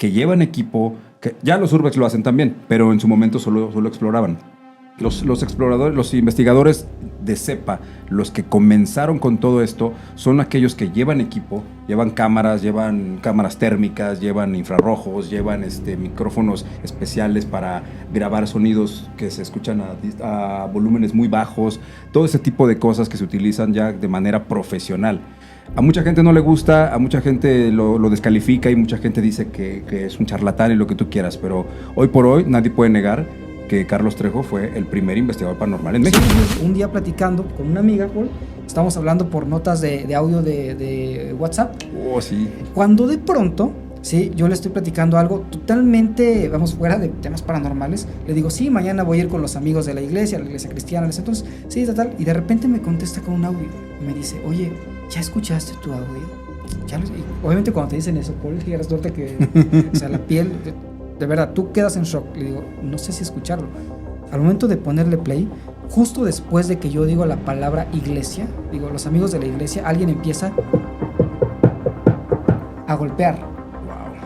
que llevan equipo, que ya los urbex lo hacen también, pero en su momento solo exploraban. Los exploradores, los investigadores de CEPA, los que comenzaron con todo esto, son aquellos que llevan equipo, llevan cámaras térmicas, llevan infrarrojos, llevan micrófonos especiales para grabar sonidos que se escuchan a volúmenes muy bajos, todo ese tipo de cosas que se utilizan ya de manera profesional. A mucha gente no le gusta, a mucha gente lo descalifica y mucha gente dice que es un charlatán y lo que tú quieras, pero hoy por hoy nadie puede negar que Carlos Trejo fue el primer investigador paranormal en México. Sí, un día platicando con una amiga, Paul, estábamos hablando por notas de audio de WhatsApp. Oh, sí. Cuando de pronto, sí, yo le estoy platicando algo totalmente, vamos, fuera de temas paranormales. Le digo, sí, mañana voy a ir con los amigos de la iglesia cristiana. Entonces, sí, tal. Y de repente me contesta con un audio. Y me dice, oye, ¿ya escuchaste tu audio? Y obviamente cuando te dicen eso, Paul, y eres suerte que, o sea, la piel... De verdad, tú quedas en shock. Le digo, no sé si escucharlo. Al momento de ponerle play, justo después de que yo digo la palabra iglesia, digo, los amigos de la iglesia, alguien empieza a golpear.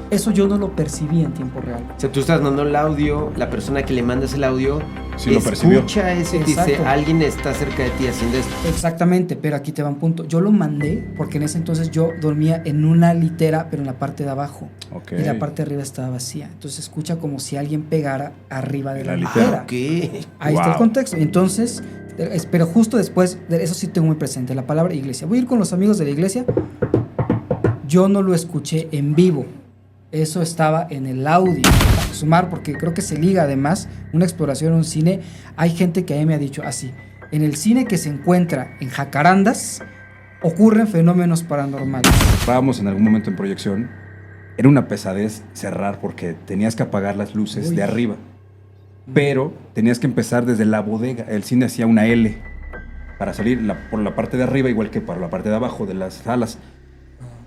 Eso yo no lo percibí en tiempo real. O sea, tú estás mandando el audio, la persona que le mandas el audio sí lo percibió. Escucha eso y dice, alguien está cerca de ti haciendo esto. Exactamente, pero aquí te va un punto. Yo lo mandé porque en ese entonces yo dormía en una litera, pero en la parte de abajo. Okay. Y la parte de arriba estaba vacía. Entonces escucha como si alguien pegara arriba de la litera. Okay. Ahí está el contexto. Entonces, pero justo después, de eso sí tengo muy presente, la palabra iglesia. Voy a ir con los amigos de la iglesia. Yo no lo escuché en vivo. Eso estaba en el audio. Para sumar, porque creo que se liga además una exploración en un cine. Hay gente que a mí me ha dicho así: en el cine que se encuentra en Jacarandas ocurren fenómenos paranormales. Estábamos en algún momento en proyección. Era una pesadez cerrar porque tenías que apagar las luces de arriba. Pero tenías que empezar desde la bodega. El cine hacía una L para salir por la parte de arriba, igual que por la parte de abajo de las salas.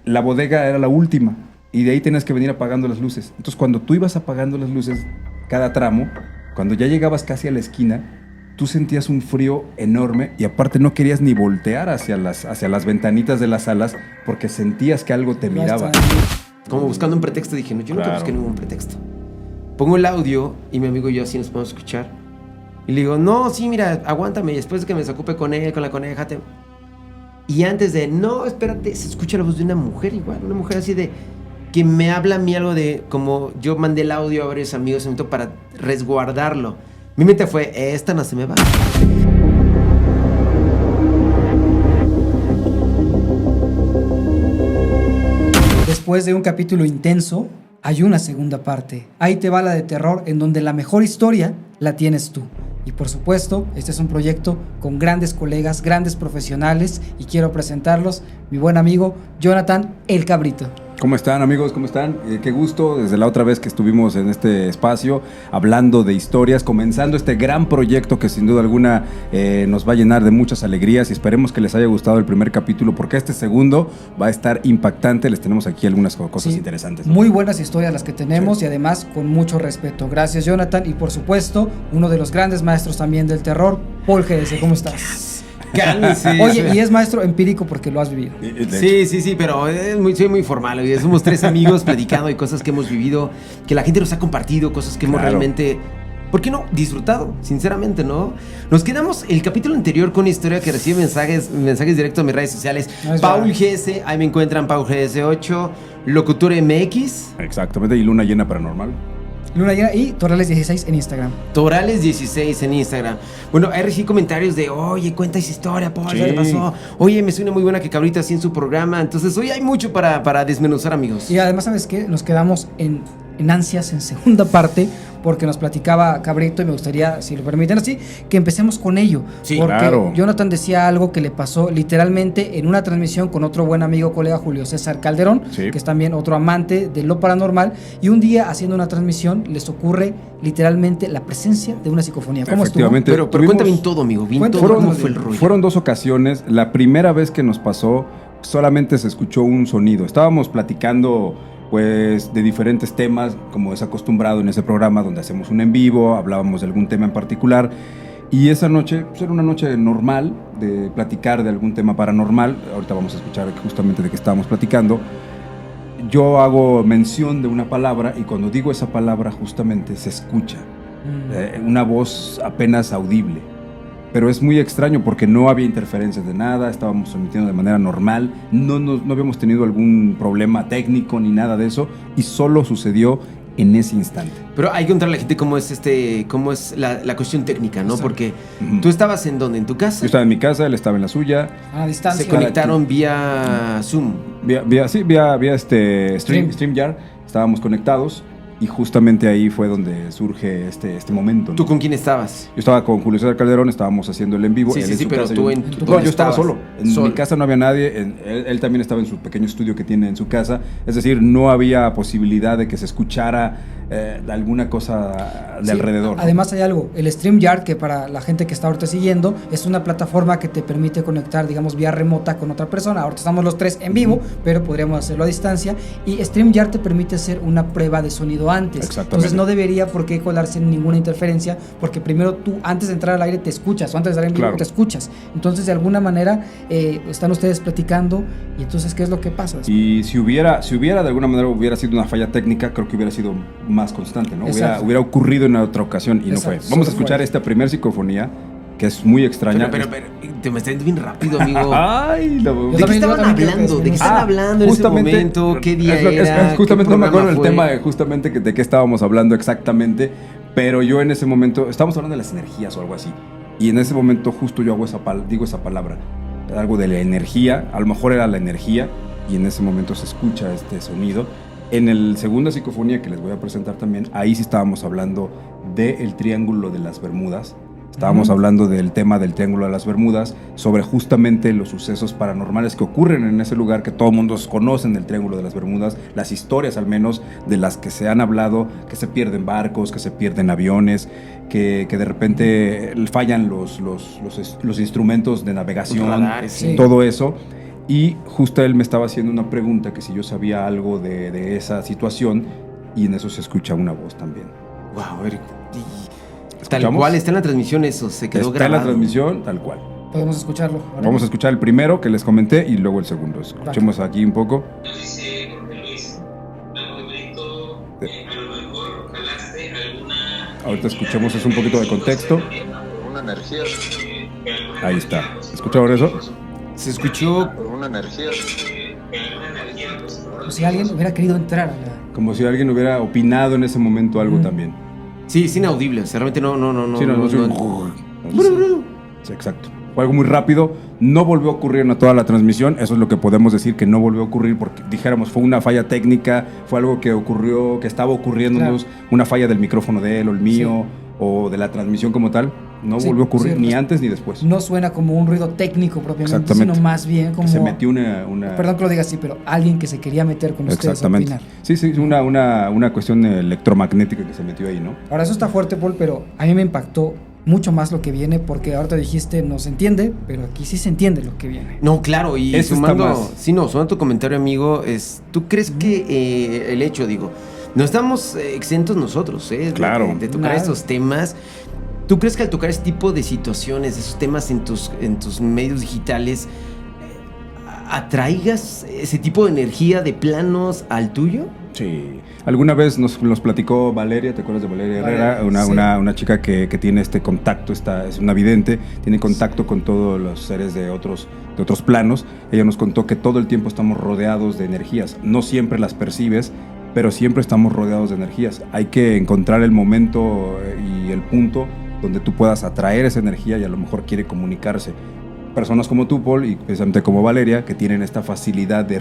La bodega era la última. Y de ahí tenías que venir apagando las luces. Entonces, cuando tú ibas apagando las luces, cada tramo, cuando ya llegabas casi a la esquina, tú sentías un frío enorme y aparte no querías ni voltear hacia las ventanitas de las salas porque sentías que algo te miraba. Como buscando un pretexto, dije, no, yo nunca busqué ningún pretexto. Pongo el audio y mi amigo y yo así nos podemos escuchar. Y le digo, no, sí, mira, aguántame. Y después de que me desocupe con él, con la coneja, Y antes de, no, espérate, se escucha la voz de una mujer igual. Una mujer así de... que me habla a mí algo de, como yo mandé el audio a varios amigos para resguardarlo. Mi mente fue, esta no se me va. Después de un capítulo intenso, hay una segunda parte. Ahí te va la de terror, en donde la mejor historia la tienes tú. Y por supuesto, este es un proyecto con grandes colegas, grandes profesionales, y quiero presentarlos, mi buen amigo Jonathan El Cabrito. ¿Cómo están, amigos? ¿Cómo están? Qué gusto, desde la otra vez que estuvimos en este espacio, hablando de historias, comenzando este gran proyecto que sin duda alguna nos va a llenar de muchas alegrías, y esperemos que les haya gustado el primer capítulo, porque este segundo va a estar impactante. Les tenemos aquí algunas cosas interesantes. Muy buenas historias las que tenemos, y además con mucho respeto. Gracias, Jonathan, y por supuesto, uno de los grandes maestros también del terror, Paul GS. ¿Cómo estás? Oye, y es maestro empírico porque lo has vivido. Sí, pero soy muy formal. Somos tres amigos platicando de cosas que hemos vivido, que la gente nos ha compartido, cosas que hemos realmente, ¿por qué no? Disfrutado, sinceramente, ¿no? Nos quedamos el capítulo anterior con una historia que recibe mensajes directos en mis redes sociales. Paul GS, ahí me encuentran, Paul GS8, Locutor MX. Exactamente, y Luna Llena Paranormal. Luna Llena y Torales16 en Instagram. Torales16 en Instagram. Bueno, ahí recibí comentarios de, oye, cuenta esa historia, Paul, ¿qué le pasó? Oye, me suena muy buena que Cabrito así en su programa. Entonces, hoy hay mucho para desmenuzar, amigos. Y además, ¿sabes qué? Nos quedamos en ansias en segunda parte, porque nos platicaba Cabrito, y me gustaría, si lo permiten así, que empecemos con ello. Sí, porque claro. Jonathan decía algo que le pasó literalmente en una transmisión con otro buen amigo, colega Julio César Calderón, que es también otro amante de lo paranormal, y un día haciendo una transmisión les ocurre literalmente la presencia de una psicofonía. ¿Cómo estuvo? Pero cuéntame bien todo, amigo, bien todo, ¿cómo fue el rollo? Fueron dos ocasiones. La primera vez que nos pasó, solamente se escuchó un sonido. Estábamos platicando pues de diferentes temas, como es acostumbrado en ese programa donde hacemos un en vivo, hablábamos de algún tema en particular, y esa noche pues era una noche normal de platicar de algún tema paranormal. Ahorita vamos a escuchar justamente de qué estábamos platicando. yo hago mención de una palabra y cuando digo esa palabra justamente se escucha. Una voz apenas audible. Pero es muy extraño porque no había interferencias de nada, estábamos emitiendo de manera normal, no habíamos tenido algún problema técnico ni nada de eso, y solo sucedió en ese instante. Pero hay que contarle a la gente cómo es la cuestión técnica, ¿no? Exacto. Porque tú estabas ¿en dónde? ¿En tu casa? Yo estaba en mi casa, él estaba en la suya. A distancia. Se conectaron vía Zoom. Vía StreamYard, estábamos conectados y justamente ahí fue donde surge este momento, ¿no? ¿Tú con quién estabas? Yo estaba con Julio César Calderón, estábamos haciendo el en vivo. Sí, él sí, en sí, su pero casa, tú yo- en tu No, casa yo estaba estabas. solo. En Solo. mi casa no había nadie. Él también estaba en su pequeño estudio que tiene en su casa. Es decir, no había posibilidad de que se escuchara alguna cosa de Sí, alrededor, ¿no? Además hay algo, el StreamYard, que para la gente que está ahorita siguiendo, es una plataforma que te permite conectar, digamos, vía remota con otra persona. Ahorita estamos los tres en vivo, pero podríamos hacerlo a distancia. Y StreamYard te permite hacer una prueba de sonido antes. Exactamente. Entonces no debería por qué colarse ninguna interferencia, porque primero tú, antes de entrar al aire, te escuchas, o antes de estar en vivo, Claro. te escuchas. Entonces, de alguna manera, están ustedes platicando, y entonces, ¿qué es lo que pasa? Y si hubiera de alguna manera hubiera sido una falla técnica, creo que hubiera sido más constante, ¿no? Exacto. Hubiera ocurrido en otra ocasión y no Exacto, fue. Vamos a solo escuchar fue. esta primer psicofonía, que es muy extraña. Pero, te me está yendo bien rápido, amigo. Ay, ¿De qué también- estaban yo también creo que hablando? es ¿De qué estaban hablando en ese momento? ¿Qué día era? Justamente ¿Qué no me acuerdo programa el fue? tema justamente de qué estábamos hablando exactamente, pero yo en ese momento, estábamos hablando de las energías o algo así, y en ese momento justo yo digo esa palabra, algo de la energía, a lo mejor era la energía, y en ese momento se escucha este sonido. En el segunda psicofonía que les voy a presentar también, ahí sí estábamos hablando del Triángulo de las Bermudas. Estábamos hablando del tema del Triángulo de las Bermudas, sobre justamente los sucesos paranormales que ocurren en ese lugar, que todo el mundo conoce, el Triángulo de las Bermudas, las historias al menos de las que se han hablado, que se pierden barcos, que se pierden aviones, que de repente fallan los instrumentos de navegación, Los radares, sí. todo eso. Y justo él me estaba haciendo una pregunta, que si yo sabía algo de esa situación, y en eso se escucha una voz también. Wow, a ver. Tal ¿Escuchamos? cual, está en la transmisión eso, se quedó Está grabado. en la transmisión, tal cual. Podemos escucharlo. ahora. Vamos a escuchar el primero que les comenté y luego el segundo. Escuchemos aquí un poco. Nos dice Jorge Luis, al momento, a lo mejor jalaste alguna... Ahorita escuchemos eso un poquito de contexto. Una energía, Ahí está. ¿Escucharon eso? Se escuchó. por una energía. Como si alguien hubiera querido entrar a la... Como si alguien hubiera opinado en ese momento algo también. Sí, es inaudible. O sea, realmente no. Sí, Sí, exacto. Fue algo muy rápido. No volvió a ocurrir en toda la transmisión. Eso es lo que podemos decir, que no volvió a ocurrir porque dijéramos fue una falla técnica, fue algo que ocurrió, que estaba ocurriéndonos, una falla del micrófono de él o el mío, o de la transmisión como tal. No Sí, volvió a ocurrir sí, ni no- antes ni después. No suena como un ruido técnico propiamente, Exactamente. sino más bien como... Que se metió una... Perdón que lo diga así, pero alguien que se quería meter con ustedes a Exactamente. opinar. Sí, sí, una cuestión electromagnética que se metió ahí, ¿no? Ahora, eso está fuerte, Paul, pero a mí me impactó mucho más lo que viene, porque ahorita dijiste no se entiende, pero aquí sí se entiende lo que viene. No, claro, y Eso está sumando, más. sí, no, sumando tu comentario, amigo, ¿tú crees que el hecho, digo, no estamos exentos nosotros, Claro. de tocar Nada. estos temas? ¿Tú crees que al tocar este tipo de situaciones, esos temas en tus medios digitales, atraigas ese tipo de energía de planos al tuyo? Sí. Alguna vez nos platicó Valeria, ¿te acuerdas de Valeria Herrera? Valeria, sí. Una chica que tiene este contacto, es una vidente, tiene contacto con todos los seres de otros planos. Ella nos contó que todo el tiempo estamos rodeados de energías. No siempre las percibes, pero siempre estamos rodeados de energías. Hay que encontrar el momento y el punto donde tú puedas atraer esa energía y a lo mejor quiere comunicarse. Personas como tú, Paul, y precisamente como Valeria, que tienen esta facilidad de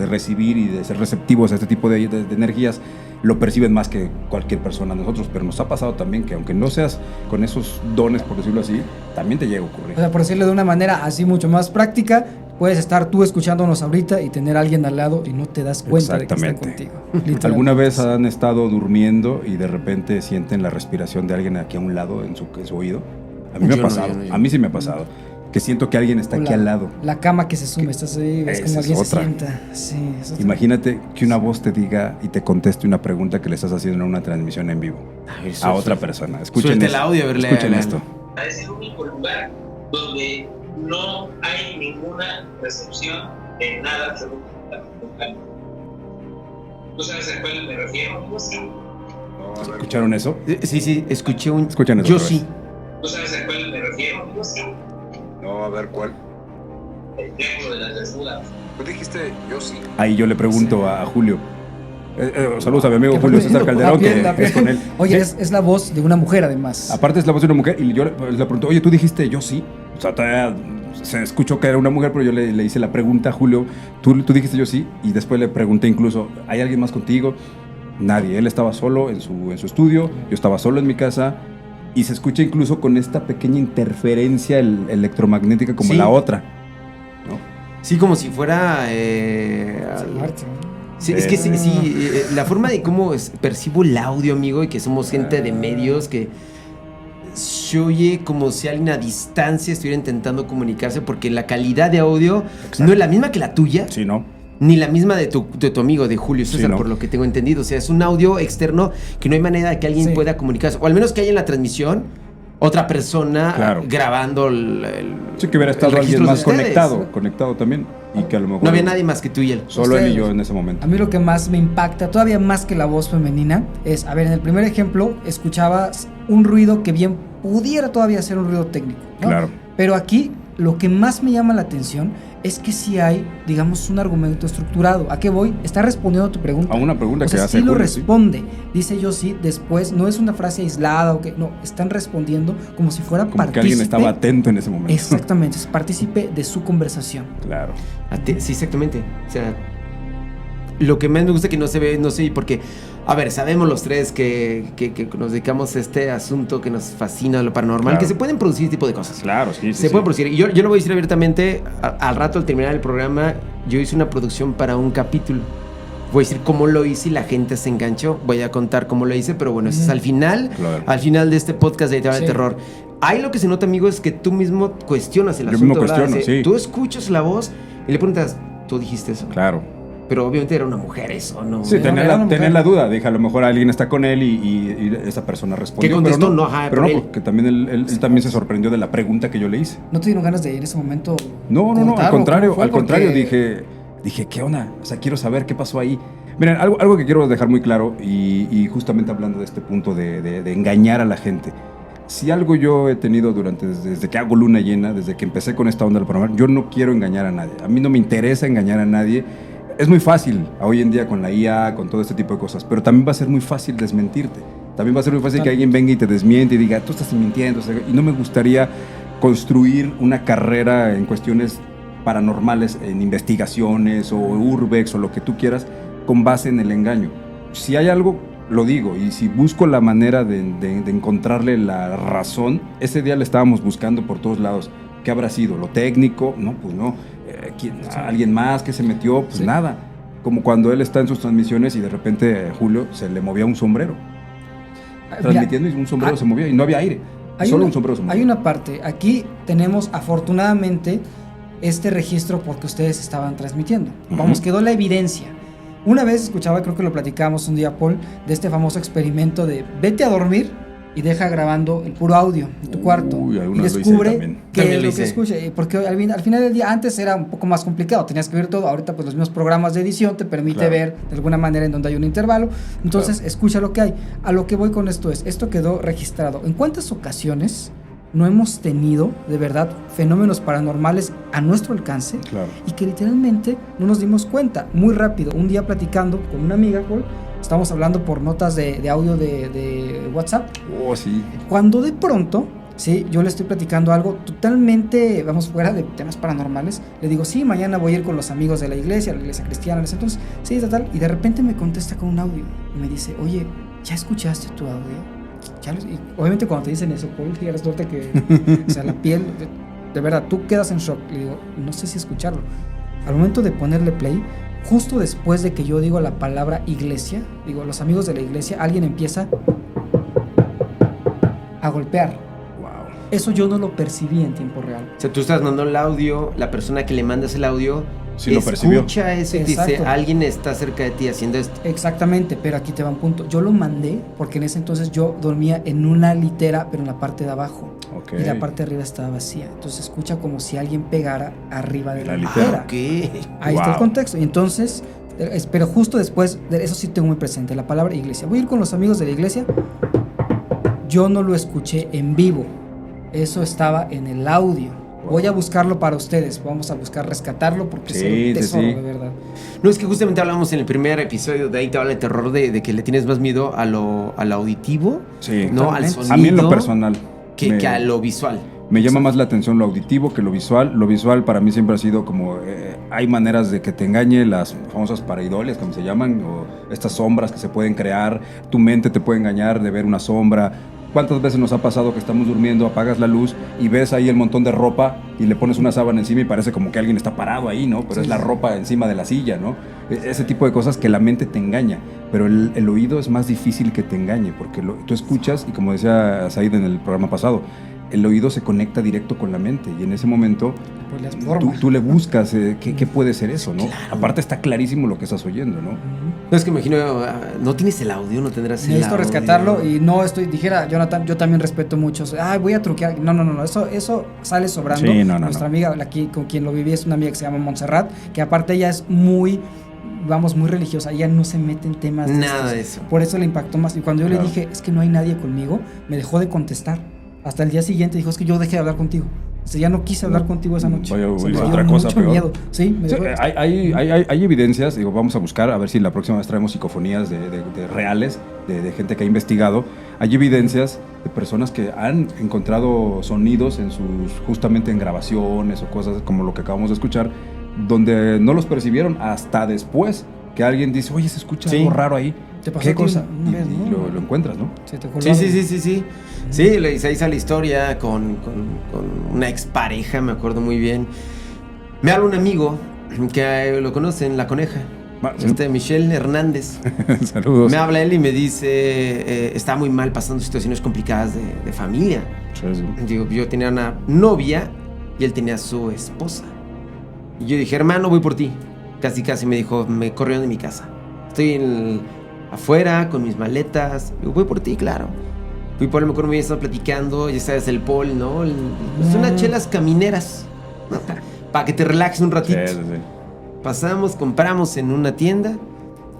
recibir y de ser receptivos a este tipo de energías, lo perciben más que cualquier persona de nosotros. Pero nos ha pasado también que aunque no seas con esos dones, por decirlo así, también te llega a ocurrir. O sea, por decirlo de una manera así mucho más práctica, puedes estar tú escuchándonos ahorita y tener a alguien al lado y no te das cuenta de que está contigo. Literalmente. ¿Alguna vez han estado durmiendo y de repente sienten la respiración de alguien aquí a un lado en su oído? A mí me ha Yo no, pasado, yo no. a mí sí me ha pasado. Que siento que alguien está O aquí al lado. La cama que se sube, estás ahí, ves Esa como es alguien se otra. sienta. Sí, es otra. Imagínate que una voz te diga y te conteste una pregunta que le estás haciendo en una transmisión en vivo A ver, a otra persona. Escuchen Suelta esto. el audio, a ver, Escuchen léala. esto. Es el único lugar donde no hay ninguna recepción de nada absolutamente. ¿Tú sabes a cuál me refiero? ¿Escucharon eso? Sí, escuché un... Escuchan eso Yo otra vez. sí. ¿Tú sabes a cuál me refiero? No, a ver, ¿cuál? El triángulo de las Bermudas. Tú dijiste yo sí. Ahí yo le pregunto a Julio. Saludos a mi amigo Que Julio fue- César Calderón, la que es con él. Oye, Sí. es la voz de una mujer, además. Aparte es la voz de una mujer y yo le pregunto, oye, tú dijiste yo sí. O sea, todavía se escuchó que era una mujer, pero yo le hice la pregunta a Julio, tú dijiste yo sí, y después le pregunté incluso, ¿hay alguien más contigo? Nadie, él estaba solo en su estudio, yo estaba solo en mi casa, y se escucha incluso con esta pequeña interferencia electromagnética como Sí. la otra, ¿no? Sí, como si fuera... Marte, ¿no? Sí, es que sí, la forma de cómo percibo el audio, amigo, y que somos gente de medios que se oye como si alguien a distancia estuviera intentando comunicarse, porque la calidad de audio Exacto. no es la misma que la tuya, Sí, ¿no? ni la misma de tu amigo, de Julio César, Sí, ¿no? por lo que tengo entendido. O sea, es un audio externo que no hay manera de que alguien Sí. pueda comunicarse, o al menos que haya en la transmisión otra persona Claro. grabando Sí, que hubiera el estado alguien registro más de ustedes. conectado también, y que a lo mejor... No había nadie más que tú y él. Solo él y Ustedes. yo en ese momento. A mí lo que más me impacta, todavía más que la voz femenina, es, a ver, en el primer ejemplo, escuchabas un ruido que bien pudiera todavía ser un ruido técnico, ¿no? Claro. Pero aquí, lo que más me llama la atención es que sí hay, digamos, un argumento estructurado. ¿A qué voy? Está respondiendo a tu pregunta. A una pregunta O sea, que hace sí lo Julio, sí. responde. Dice yo sí, después, no es una frase aislada o que no, están respondiendo como si fuera Como partícipe. que alguien estaba atento en ese momento. Exactamente, es partícipe de su conversación. Claro. Sí, exactamente. O sea, lo que más me gusta que no se ve, no sé, porque, a ver, sabemos los tres que nos dedicamos a este asunto que nos fascina, lo paranormal, Claro. que se pueden producir este tipo de cosas. Claro, sí, sí. Se pueden producir. Y yo lo voy a decir abiertamente, al rato al terminar el programa, yo hice una producción para un capítulo. Voy a decir cómo lo hice y la gente se enganchó. Voy a contar cómo lo hice, pero bueno, eso es al final. Claro. Al final de este podcast de Editorial Sí. de Terror. Ahí lo que se nota, amigo, es que tú mismo cuestionas el Yo asunto. mismo ¿verdad? cuestiono, sí. Tú escuchas la voz y le preguntas, ¿tú dijiste eso? Claro. Pero obviamente era una mujer eso, ¿no? Sí, No, tenía era una tenía mujer. la duda. Dije, a lo mejor alguien está con él y esa persona respondió. ¿Qué contestó? Pero No, ajá, pero por no, él. porque también él también se sorprendió de la pregunta que yo le hice. ¿No te dieron ganas de en ese momento? No, cortar al o contrario, cómo fue? al contrario, Porque- dije, ¿qué onda? O sea, quiero saber qué pasó ahí. Miren, algo que quiero dejar muy claro, y justamente hablando de este punto de engañar a la gente. Si algo yo he tenido desde que hago luna llena, desde que empecé con esta onda del programa, yo no quiero engañar a nadie. A mí no me interesa engañar a nadie. Es muy fácil hoy en día con la IA, con todo este tipo de cosas, pero también va a ser muy fácil desmentirte. También va a ser muy fácil que alguien venga y te desmiente y diga, tú estás mintiendo. O sea, y no me gustaría construir una carrera en cuestiones paranormales, en investigaciones o urbex o lo que tú quieras, con base en el engaño. Si hay algo, lo digo, y si busco la manera de encontrarle la razón, ese día le estábamos buscando por todos lados. ¿Qué habrá sido? ¿Lo técnico? No, pues no. ¿Alguien más que se metió? Pues Sí. nada. Como cuando él está en sus transmisiones y de repente Julio se le movía un sombrero. Transmitiendo y un sombrero ah, se movía y no había aire. Solo un sombrero se movía. Hay una parte, aquí tenemos afortunadamente este registro porque ustedes estaban transmitiendo. Vamos, Ujú. quedó la evidencia. Una vez escuchaba, creo que lo platicábamos un día, Paul, de este famoso experimento de vete a dormir y deja grabando el puro audio en tu cuarto. Uy, Y alguna vez lo hice descubre también. qué También es lo lo que hice. escucha. Porque al final del día, antes era un poco más complicado, tenías que ver todo. Ahorita pues los mismos programas de edición te permite Claro. ver de alguna manera en donde hay un intervalo. Entonces escucha lo que hay. A lo que voy con esto es, esto quedó registrado. ¿En cuántas ocasiones no hemos tenido de verdad fenómenos paranormales a nuestro alcance Claro. y que literalmente no nos dimos cuenta? Muy rápido, un día platicando con una amiga, Paul, estábamos hablando por notas de audio de WhatsApp, Oh, sí. cuando de pronto, sí, yo le estoy platicando algo totalmente, vamos, fuera de temas paranormales, le digo, sí, mañana voy a ir con los amigos de la iglesia cristiana, en ese entonces, sí, tal, y de repente me contesta con un audio y me dice, oye, ¿ya escuchaste tu audio? Y obviamente cuando te dicen eso, Paul, ya eres norte que, o sea, la piel, de verdad, tú quedas en shock. Le digo, no sé si escucharlo. Al momento de ponerle play, justo después de que yo digo la palabra iglesia, digo, los amigos de la iglesia, alguien empieza a golpear. Wow. Eso yo no lo percibí en tiempo real. O sea, tú estás mandando el audio, la persona que le mandas el audio Sí lo percibió. escucha eso y dice, Exacto. alguien está cerca de ti haciendo esto. Exactamente, pero aquí te va un punto. Yo lo mandé porque en ese entonces yo dormía en una litera, pero en la parte de abajo. Ok. Y la parte de arriba estaba vacía. Entonces escucha como si alguien pegara arriba de La la litera. litera. Ok. Ahí está el Wow. contexto. Y entonces Pero justo después, de eso sí tengo muy presente, la palabra iglesia. Voy a ir con los amigos de la iglesia. Yo no lo escuché en vivo. Eso estaba en el audio. Voy a buscarlo para ustedes. Vamos a buscar rescatarlo porque es un tesoro, de verdad. No, es que justamente hablamos en el primer episodio de Ahí te habla el terror de que le tienes más miedo a lo auditivo, Sí. no al sonido. A mí en lo personal. Que a lo visual. Me llama más la atención lo auditivo que lo visual. Lo visual para mí siempre ha sido como... hay maneras de que te engañe, las famosas pareidolias, como se llaman, o estas sombras que se pueden crear. Tu mente te puede engañar de ver una sombra. ¿Cuántas veces nos ha pasado que estamos durmiendo, apagas la luz y ves ahí el montón de ropa y le pones una sábana encima y parece como que alguien está parado ahí, ¿no? Pero sí, es la ropa encima de la silla, ¿no? Ese tipo de cosas que la mente te engaña. Pero el oído es más difícil que te engañe porque tú escuchas y, como decía Said en el programa pasado, el oído se conecta directo con la mente y en ese momento tú le buscas qué puede ser eso, ¿no? Claro. Aparte está clarísimo lo que estás oyendo, ¿no? No, es que imagino, no tienes el audio, no tendrás el audio. Necesito rescatarlo y no dijera Jonathan, yo también respeto mucho. Voy a truquear. No, eso sale sobrando. Sí, Nuestra amiga, aquí con quien lo viví, es una amiga que se llama Montserrat, que aparte ella es muy religiosa, ella no se mete en temas nada de eso. Por eso le impactó más. Y cuando yo le dije, es que no hay nadie conmigo, me dejó de contestar. Hasta el día siguiente dijo, es que yo dejé de hablar contigo. O sea, ya no quise hablar contigo esa noche. Oye, otra cosa peor. Miedo. Sí, hay evidencias, digo, vamos a buscar, a ver si la próxima vez traemos psicofonías de reales, de gente que ha investigado. Hay evidencias de personas que han encontrado sonidos justamente en grabaciones o cosas como lo que acabamos de escuchar, donde no los percibieron hasta después que alguien dice, oye, se escucha algo raro ahí. ¿Te pasó ¿Qué cosa? Una vez, ¿no? Lo encuentras, ¿no? Sí. Sí, le hice la historia con una expareja, me acuerdo muy bien. Me habla un amigo que lo conocen, La Coneja. Michelle Hernández. Saludos. Me habla él y me dice, está muy mal pasando situaciones complicadas de familia. Sí. Digo, yo tenía una novia y él tenía su esposa. Y yo dije, hermano, voy por ti. Casi me dijo, me corrieron de mi casa. Estoy afuera con mis maletas. Digo, voy por ti, claro. Fui por él, me acuerdo muy bien, estaba platicando, ya sabes, el Paul, ¿no? Son unas chelas camineras, ¿no? Para que te relajes un ratito. Sí. Pasamos, compramos en una tienda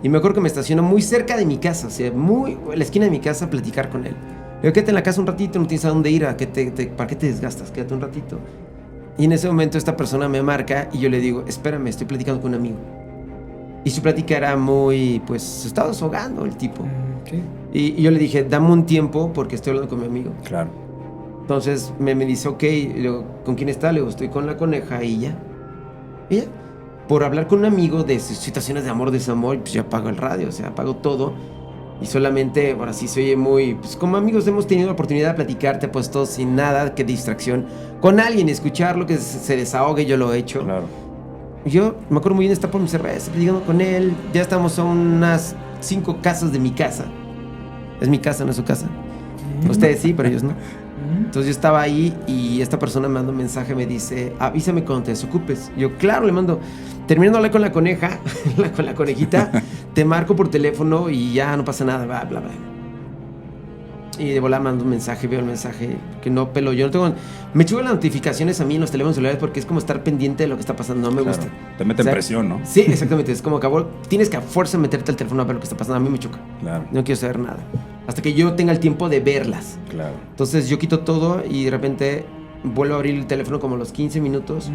y me acuerdo que me estacionó muy cerca de mi casa, o sea, muy en la esquina de mi casa a platicar con él. Le digo, quédate en la casa un ratito, no tienes a dónde ir, ¿para qué te desgastas? Quédate un ratito. Y en ese momento esta persona me marca y yo le digo, espérame, estoy platicando con un amigo. Y su plática era muy, pues, se estaba desahogando el tipo. Okay. Y yo le dije, dame un tiempo porque estoy hablando con mi amigo. Claro. Entonces me dice, ok, le digo, ¿con quién está? Le digo, estoy con La Coneja y ya. Ella, por hablar con un amigo de situaciones de amor, desamor, pues yo apago el radio, o sea, apago todo. Y solamente, ahora sí se oye muy, pues como amigos hemos tenido la oportunidad de platicarte, pues todo sin nada, que distracción. Con alguien, escucharlo, que se desahogue, yo lo he hecho. Claro. Yo me acuerdo muy bien de estar por mi cerveza, platicando con él. Ya estamos a unas 5 casas de mi casa. Es mi casa, no es su casa. Ustedes sí, pero ellos no. Entonces yo estaba ahí y esta persona me manda un mensaje, me dice, avísame cuando te desocupes. Yo, claro, le mando, terminando de hablar con la coneja, con la conejita, te marco por teléfono y ya no pasa nada, bla, bla, bla. Y de volada mando un mensaje, veo el mensaje, que no pelo. Yo no tengo, me chugan las notificaciones a mí en los teléfonos celulares porque es como estar pendiente de lo que está pasando, no me gusta. Te mete en presión, ¿no? Sí, exactamente, es como que tienes que a fuerza meterte al teléfono a ver lo que está pasando, a mí me choca. Claro. No quiero saber nada. Hasta que yo tenga el tiempo de verlas. Claro. Entonces yo quito todo y de repente vuelvo a abrir el teléfono como a los 15 minutos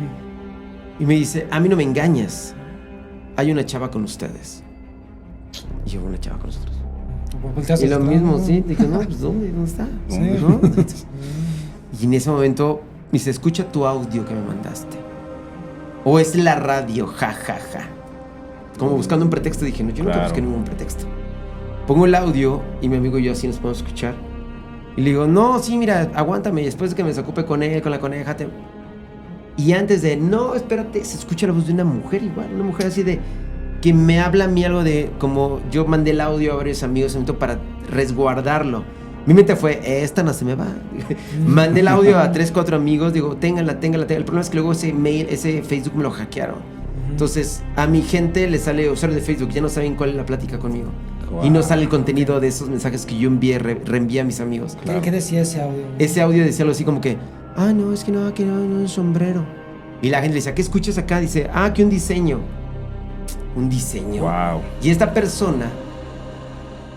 y me dice, a mí no me engañas, hay una chava con ustedes. Y yo, una chava con nosotros. Y lo mismo, sí, dije, no, pues ¿dónde está? Sí. ¿No? Y en ese momento me dice, escucha tu audio que me mandaste. O es la radio, ja, ja, ja. Como buscando un pretexto, dije, no, yo nunca busqué ningún pretexto. Pongo el audio y mi amigo y yo así nos podemos escuchar. Y le digo, no, sí, mira, aguántame. Después de que me desocupe con él, con la coneja. Y antes de, no, espérate, se escucha la voz de una mujer igual. Una mujer así de, que me habla a mí algo de, como yo mandé el audio a varios amigos en momento para resguardarlo. Mi mente fue, esta no se me va. Mandé el audio a 3, 4 amigos, digo, ténganla. El problema es que luego ese mail, ese Facebook me lo hackearon. Entonces, a mi gente le sale usuario de Facebook, ya no saben cuál es la plática conmigo. Wow. Y no sale el contenido de esos mensajes que yo reenvié a mis amigos. Claro. ¿Qué decía ese audio? Ese audio decía algo así como que, no, es que no, que no, un sombrero. Y la gente le decía, ¿qué escuchas acá? Dice, que un diseño. un diseño. Wow. Y esta persona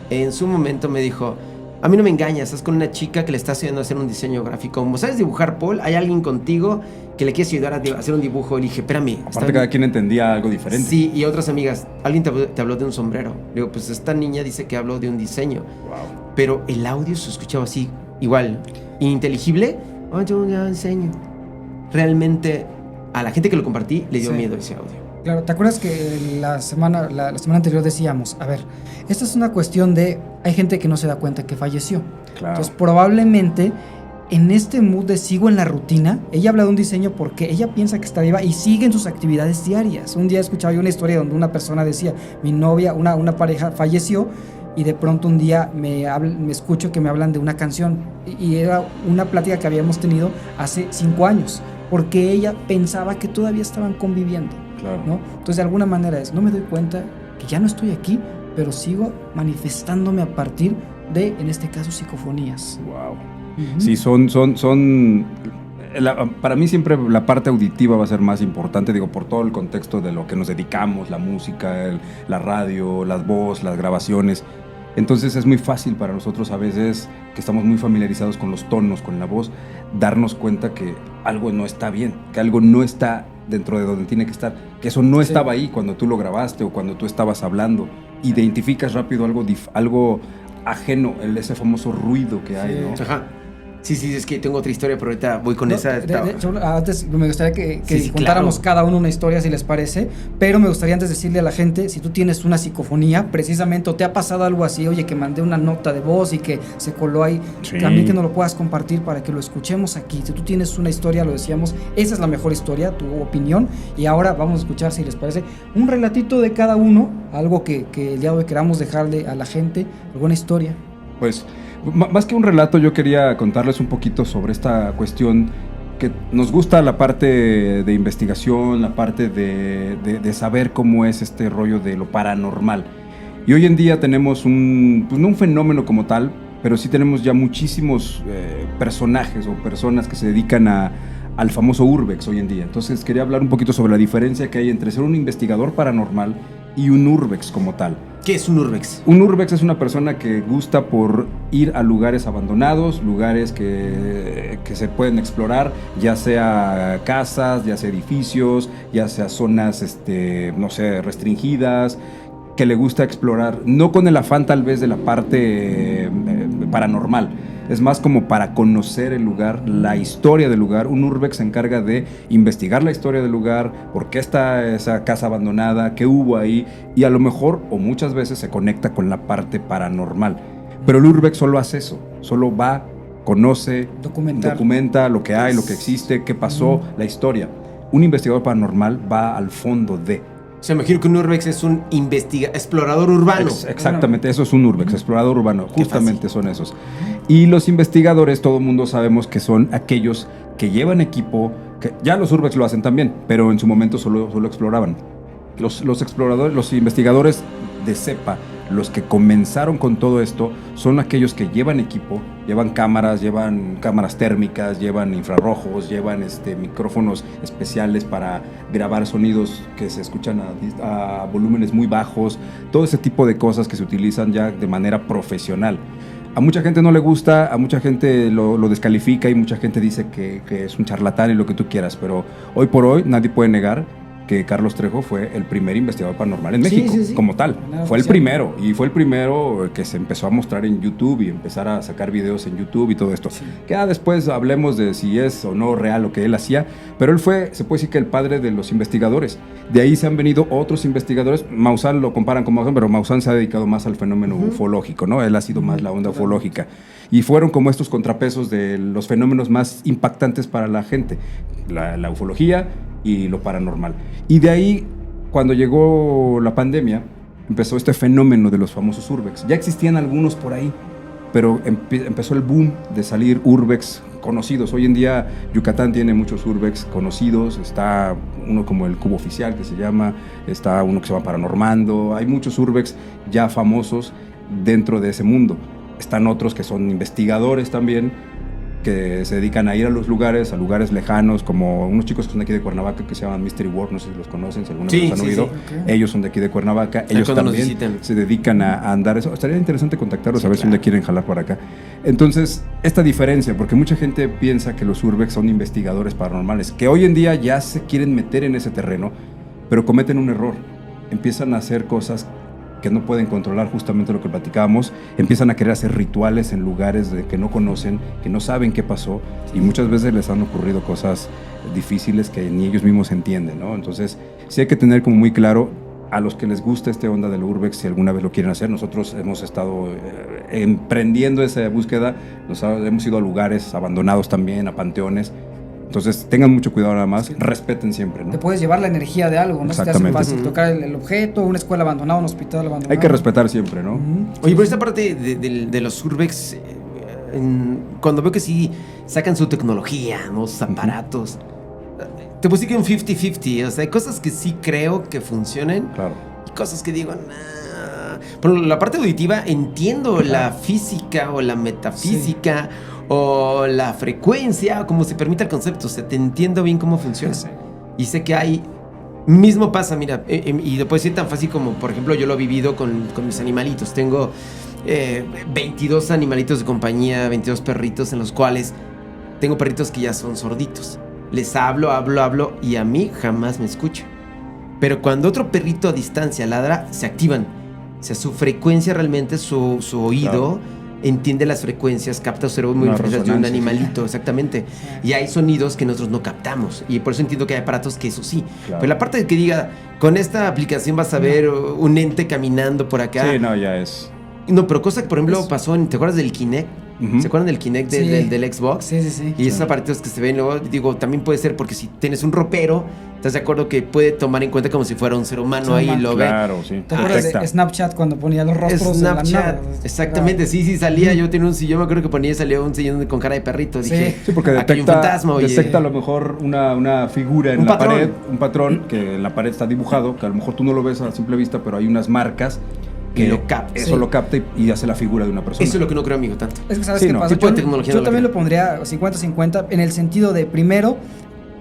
en su momento me dijo, a mí no me engañas, estás con una chica que le está haciendo hacer un diseño gráfico. Como sabes dibujar, Paul, hay alguien contigo que le quieres ayudar a hacer un dibujo. Y le dije, espérame. Aparte cada quien entendía algo diferente. Sí, y otras amigas, alguien te habló de un sombrero. Le digo, pues esta niña dice que habló de un diseño. Wow. Pero el audio se escuchaba así, igual, ininteligible. Oh, yo un diseño. Realmente, a la gente que lo compartí le dio miedo ese audio. Claro, ¿te acuerdas que la semana anterior decíamos, a ver, esta es una cuestión de, hay gente que no se da cuenta que falleció. Claro. Entonces, probablemente, en este mood de sigo en la rutina, ella habla de un diseño porque ella piensa que está viva y sigue en sus actividades diarias. Un día escuchaba yo una historia donde una persona decía, mi novia, una pareja falleció y de pronto un día me escucho que me hablan de una canción y era una plática que habíamos tenido hace 5 años, porque ella pensaba que todavía estaban conviviendo. Claro. ¿No? Entonces de alguna manera no me doy cuenta que ya no estoy aquí, pero sigo manifestándome a partir de, en este caso, psicofonías. Wow. Sí, para mí siempre la parte auditiva va a ser más importante, digo, por todo el contexto de lo que nos dedicamos, la música, la radio, las voces, las grabaciones. Entonces es muy fácil para nosotros a veces, que estamos muy familiarizados con los tonos, con la voz, darnos cuenta que algo no está bien, que algo no está dentro de donde tiene que estar, que eso no estaba ahí cuando tú lo grabaste o cuando tú estabas hablando. Identificas rápido algo ajeno, ese famoso ruido que hay, ¿no? Ajá. Sí, es que tengo otra historia, pero ahorita voy con esa. De hecho, antes me gustaría que contáramos claro. cada uno una historia, si les parece, pero me gustaría antes decirle a la gente, si tú tienes una psicofonía, precisamente, o te ha pasado algo así, oye, que mandé una nota de voz y que se coló ahí, también que nos lo puedas compartir para que lo escuchemos aquí. Si tú tienes una historia, lo decíamos, esa es la mejor historia, tu opinión, y ahora vamos a escuchar, si les parece, un relatito de cada uno, algo que el día de hoy queramos dejarle a la gente, alguna historia. Pues, más que un relato, yo quería contarles un poquito sobre esta cuestión que nos gusta, la parte de investigación, la parte de saber cómo es este rollo de lo paranormal. Y hoy en día tenemos pues no un fenómeno como tal, pero sí tenemos ya muchísimos personajes o personas que se dedican al famoso urbex hoy en día. Entonces quería hablar un poquito sobre la diferencia que hay entre ser un investigador paranormal y un urbex como tal. ¿Qué es un urbex? Un urbex es una persona que gusta por ir a lugares abandonados, lugares que se pueden explorar, ya sea casas, ya sea edificios, ya sea zonas, no sé, restringidas, que le gusta explorar, no con el afán tal vez de la parte paranormal, es más como para conocer el lugar, la historia del lugar. Un urbex se encarga de investigar la historia del lugar, por qué está esa casa abandonada, qué hubo ahí, y a lo mejor o muchas veces se conecta con la parte paranormal. Pero el urbex solo hace eso, solo va, conoce, documenta lo que hay, lo que existe, qué pasó, la historia. Un investigador paranormal va al fondo de... O sea, me imagino que un urbex es un explorador urbano. Exactamente, eso es un urbex, explorador urbano, justamente son esos. Y los investigadores, todo el mundo sabemos que son aquellos que llevan equipo, que ya los urbex lo hacen también, pero en su momento solo exploraban. Los exploradores, los investigadores de cepa, los que comenzaron con todo esto, son aquellos que llevan equipo, llevan cámaras térmicas, llevan infrarrojos, llevan micrófonos especiales para grabar sonidos que se escuchan a volúmenes muy bajos, todo ese tipo de cosas que se utilizan ya de manera profesional. A mucha gente no le gusta, a mucha gente lo descalifica y mucha gente dice que es un charlatán y lo que tú quieras, pero hoy por hoy nadie puede negar que Carlos Trejo fue el primer investigador paranormal en México, como tal. Fue el primero, y fue el primero que se empezó a mostrar en YouTube y empezar a sacar videos en YouTube y todo esto. Sí. Que después hablemos de si es o no real lo que él hacía, pero él fue, se puede decir que el padre de los investigadores. De ahí se han venido otros investigadores. Maussan lo comparan con Maussan, pero Maussan se ha dedicado más al fenómeno ufológico, ¿no? Él ha sido más la onda ufológica. Y fueron como estos contrapesos de los fenómenos más impactantes para la gente. La ufología y lo paranormal. Y de ahí, cuando llegó la pandemia, empezó este fenómeno de los famosos urbex. Ya existían algunos por ahí, pero empezó el boom de salir urbex conocidos. Hoy en día Yucatán tiene muchos urbex conocidos. Está uno como el Cubo Oficial, que se llama, está uno que se llama Paranormando. Hay muchos urbex ya famosos dentro de ese mundo. Están otros que son investigadores también, que se dedican a ir a lugares lejanos, como unos chicos que son de aquí de Cuernavaca que se llaman Mystery World, no sé si los conocen, si alguna vez los han oído. Okay. Ellos son de aquí de Cuernavaca, ellos también se dedican a andar eso. Estaría interesante contactarlos, a ver si un día quieren jalar por acá. Entonces, esta diferencia, porque mucha gente piensa que los urbex son investigadores paranormales, que hoy en día ya se quieren meter en ese terreno, pero cometen un error. Empiezan a hacer cosas que no pueden controlar, justamente lo que platicábamos, empiezan a querer hacer rituales en lugares que no conocen, que no saben qué pasó, y muchas veces les han ocurrido cosas difíciles que ni ellos mismos entienden, ¿no? Entonces, sí hay que tener como muy claro a los que les gusta este onda del urbex, si alguna vez lo quieren hacer. Nosotros hemos estado emprendiendo esa búsqueda, hemos ido a lugares abandonados también, a panteones. Entonces, tengan mucho cuidado nada más, respeten siempre, ¿no? Te puedes llevar la energía de algo, ¿no? Exactamente. Te hace fácil tocar el objeto, una escuela abandonada, un hospital abandonado. Hay que respetar siempre, ¿no? Oye, por esta parte de los urbex, cuando veo que sí sacan su tecnología, ¿no? Sus aparatos, te puedo decir que un 50-50, o sea, hay cosas que sí creo que funcionen, Claro. y cosas que digo, nah. Pero la parte auditiva, entiendo la física o la metafísica, o la frecuencia, o como se permita el concepto, o sea, te entiendo bien cómo funciona. Sí. Y sé que hay... Mismo pasa, mira, y lo puedo decir tan fácil como, por ejemplo, yo lo he vivido con mis animalitos. Tengo 22 animalitos de compañía, 22 perritos, en los cuales tengo perritos que ya son sorditos. Les hablo, y a mí jamás me escuchan. Pero cuando otro perrito a distancia ladra, se activan. O sea, su frecuencia realmente, su oído... Claro. Entiende las frecuencias, capta o cerebro muy diferentes de un animalito, exactamente. Y hay sonidos que nosotros no captamos. Y por eso entiendo que hay aparatos que eso sí. Claro. Pero la parte de que diga, con esta aplicación vas a ver un ente caminando por acá. Sí, no, ya es... No, pero cosa que, por ejemplo, pasó en... ¿Te acuerdas del Kinect? ¿Se acuerdan del Kinect del Xbox? Sí. Y esos aparatos que se ven luego, digo, también puede ser porque si tienes un ropero, ¿estás de acuerdo que puede tomar en cuenta como si fuera un ser humano ahí y lo ve? Claro, sí. ¿Te acuerdas de Snapchat cuando ponía los rostros Snapchat, de la nada? exactamente, sí, salía. Yo tenía un sillón, me acuerdo que ponía y salía un sillón con cara de perrito. Dije, Sí, porque aquí hay un fantasma, oye. detecta a lo mejor una figura en la pared, un patrón que en la pared está dibujado, que a lo mejor tú no lo ves a simple vista, pero hay unas marcas que lo capta. Eso lo capta y hace la figura de una persona. Eso es lo que no creo, amigo, tanto. Es que sabes Sí, qué no, pasa. tipo de tecnología Yo no también lo lo pondría 50-50 en el sentido de, primero,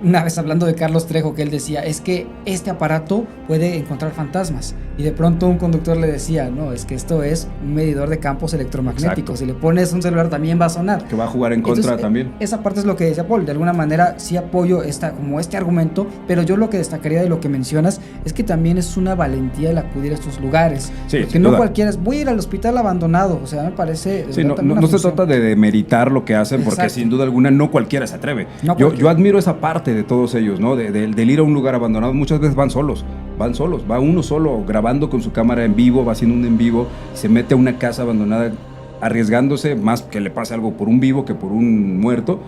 una vez hablando de Carlos Trejo, que él decía, es que este aparato puede encontrar fantasmas. Y de pronto un conductor le decía, no, es que esto es un medidor de campos electromagnéticos. Exacto. Si le pones un celular también va a sonar. Que va a jugar en contra. Entonces, también. Esa parte es lo que decía Paul. De alguna manera sí apoyo como este argumento, pero yo lo que destacaría de lo que mencionas es que también es una valentía el acudir a estos lugares. Sí, porque sin no duda. cualquiera es, voy a ir al hospital abandonado. O sea, me parece... Sí, no se trata de demeritar lo que hacen, porque Exacto. sin duda alguna no cualquiera se atreve. No Yo cualquiera. admiro esa parte de todos ellos, ¿no? Del ir a un lugar abandonado. Muchas veces van solos, va uno solo grabando con su cámara en vivo, va haciendo un en vivo, se mete a una casa abandonada arriesgándose más que le pase algo por un vivo que por un muerto.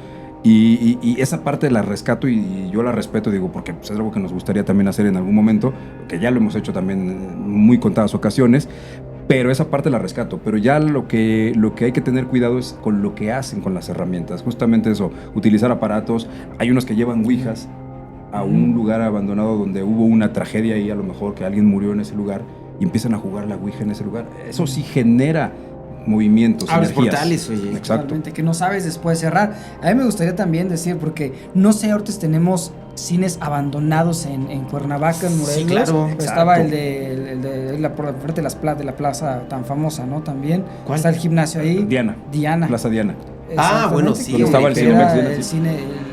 Y esa parte la rescato y yo la respeto, digo, porque pues, es algo que nos gustaría también hacer en algún momento, que ya lo hemos hecho también en muy contadas ocasiones. Pero esa parte la rescato. Pero ya lo que hay que tener cuidado es con lo que hacen con las herramientas. Justamente eso, utilizar aparatos. Hay unos que llevan ouijas a un lugar abandonado donde hubo una tragedia y a lo mejor que alguien murió en ese lugar y empiezan a jugar la ouija en ese lugar. Eso sí genera movimientos, Abres energías. portales, oye. Exacto. Realmente, que no sabes después cerrar. A mí me gustaría también decir, porque no sé, ahorita tenemos cines abandonados en Cuernavaca, en Morelos. Sí, claro. Pero estaba el de la frente de la plaza tan famosa, ¿no? También. ¿Cuál? Está el gimnasio ahí. Diana. Plaza Diana. Ah, bueno, sí, Donde estaba el que Cinemex, era Diana, el sí.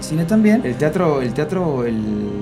cine también. El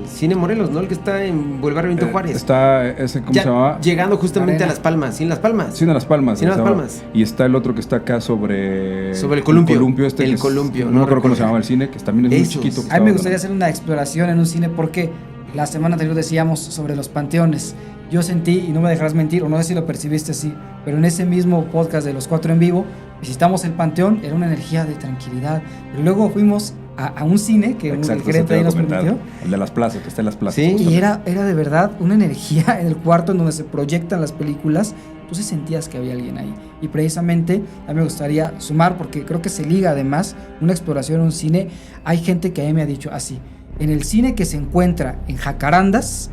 Cine Morelos, ¿no? El que está en Boulevard Benito Juárez. Está ese, ¿cómo Ya se llamaba? llegando justamente Arena. a Las Palmas. ¿Sí, en Las Palmas? Sí, en Las Palmas. Sí, en Las se llama. Palmas. Y está el otro que está acá sobre el columpio. este El que es- columpio, No no me acuerdo cómo recuerdo. se llamaba el cine, que también es muy Esos. chiquito. que A mí me estaba gustaría hacer una exploración en un cine porque la semana anterior decíamos sobre los panteones. Yo sentí, y no me dejarás mentir, o no sé si lo percibiste así, pero en ese mismo podcast de los 4 en vivo, visitamos el panteón, era una energía de tranquilidad. Pero luego fuimos a un cine que Exacto, el eso gerente te ahí iba a nos comentar. permitió. El de las plazas, que está en las plazas. Sí. Y era de verdad una energía en el cuarto en donde se proyectan las películas. Tú sí sentías que había alguien ahí. Y precisamente a mí me gustaría sumar, porque creo que se liga además una exploración en un cine. Hay gente que a mí me ha dicho así: en el cine que se encuentra en Jacarandas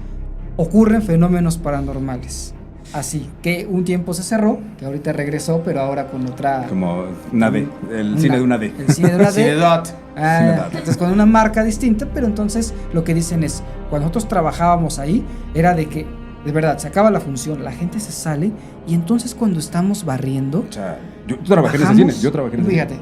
ocurren fenómenos paranormales. así, que un tiempo se cerró, que ahorita regresó, pero ahora con otra... Como una D, el cine de una D. El cine de una D. Cinedot. Entonces con una marca distinta, pero entonces lo que dicen es, cuando nosotros trabajábamos ahí, era de que, de verdad, se acaba la función, la gente se sale, y entonces cuando estamos barriendo... O sea, yo trabajé en ese cine, yo trabajé en ese Fíjate,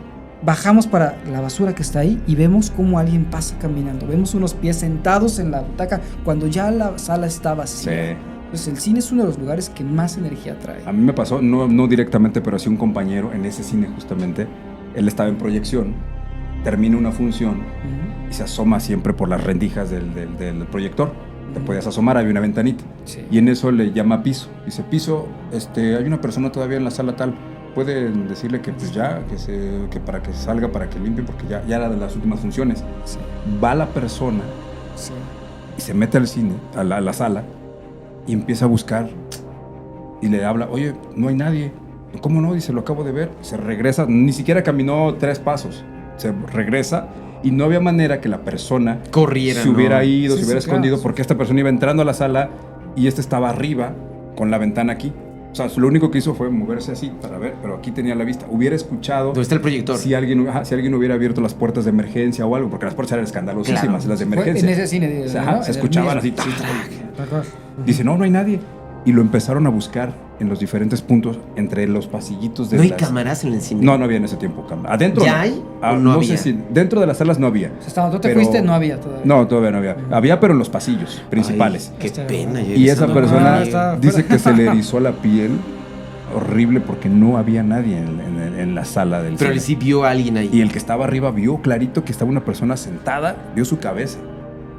bajamos para la basura que está ahí y vemos cómo alguien pasa caminando, vemos unos pies sentados en la butaca cuando ya la sala está vacía. Sí. Entonces el cine es uno de los lugares que más energía trae. A mí me pasó, no directamente, pero sí un compañero en ese cine justamente. Él estaba en proyección, termina una función Ujú. y se asoma siempre por las rendijas del proyector. Te podías asomar, había una ventanita. Sí. Y en eso le llama a Piso. Dice, Piso, hay una persona todavía en la sala tal. Pueden decirle que pues ya, que para que salga, para que limpie, porque ya era de las últimas funciones. Sí. Va la persona Sí. y se mete al cine, a la sala, y empieza a buscar y le habla, oye, no hay nadie. ¿Cómo no? Dice, lo acabo de ver. Se regresa, ni siquiera caminó 3 pasos. Se regresa y no había manera que la persona Corriera, se hubiera ¿no? ido, Sí, se hubiera sí, claro. escondido, porque esta persona iba entrando a la sala y este estaba arriba con la ventana aquí. O sea, lo único que hizo fue moverse así para ver, pero aquí tenía la vista. Hubiera escuchado ¿Dónde está el proyector? si alguien hubiera abierto las puertas de emergencia o algo, porque las puertas eran escandalosísimas, Claro. las de Fue emergencia. en ese cine, O sea, ¿no? se En el escuchaban mismo. así. ¿Te acuerdas? Dice, no hay nadie. Y lo empezaron a buscar en los diferentes puntos, entre los pasillitos de No hay las... cámaras en el cine. No había en ese tiempo cámaras. Adentro ¿Ya no. hay Ah, o no sé había? si... Dentro de las salas no había. O sea, cuando tú te Pero- fuiste no había todavía. No, todavía no había. Había, pero en los pasillos principales. Ay, qué Está pena. yo Y esa regresando persona con está- él. dice que se le erizó la piel horrible porque no había nadie en la sala del Pero cine. sí vio a alguien ahí. Y el que estaba arriba vio clarito que estaba una persona sentada, vio su cabeza.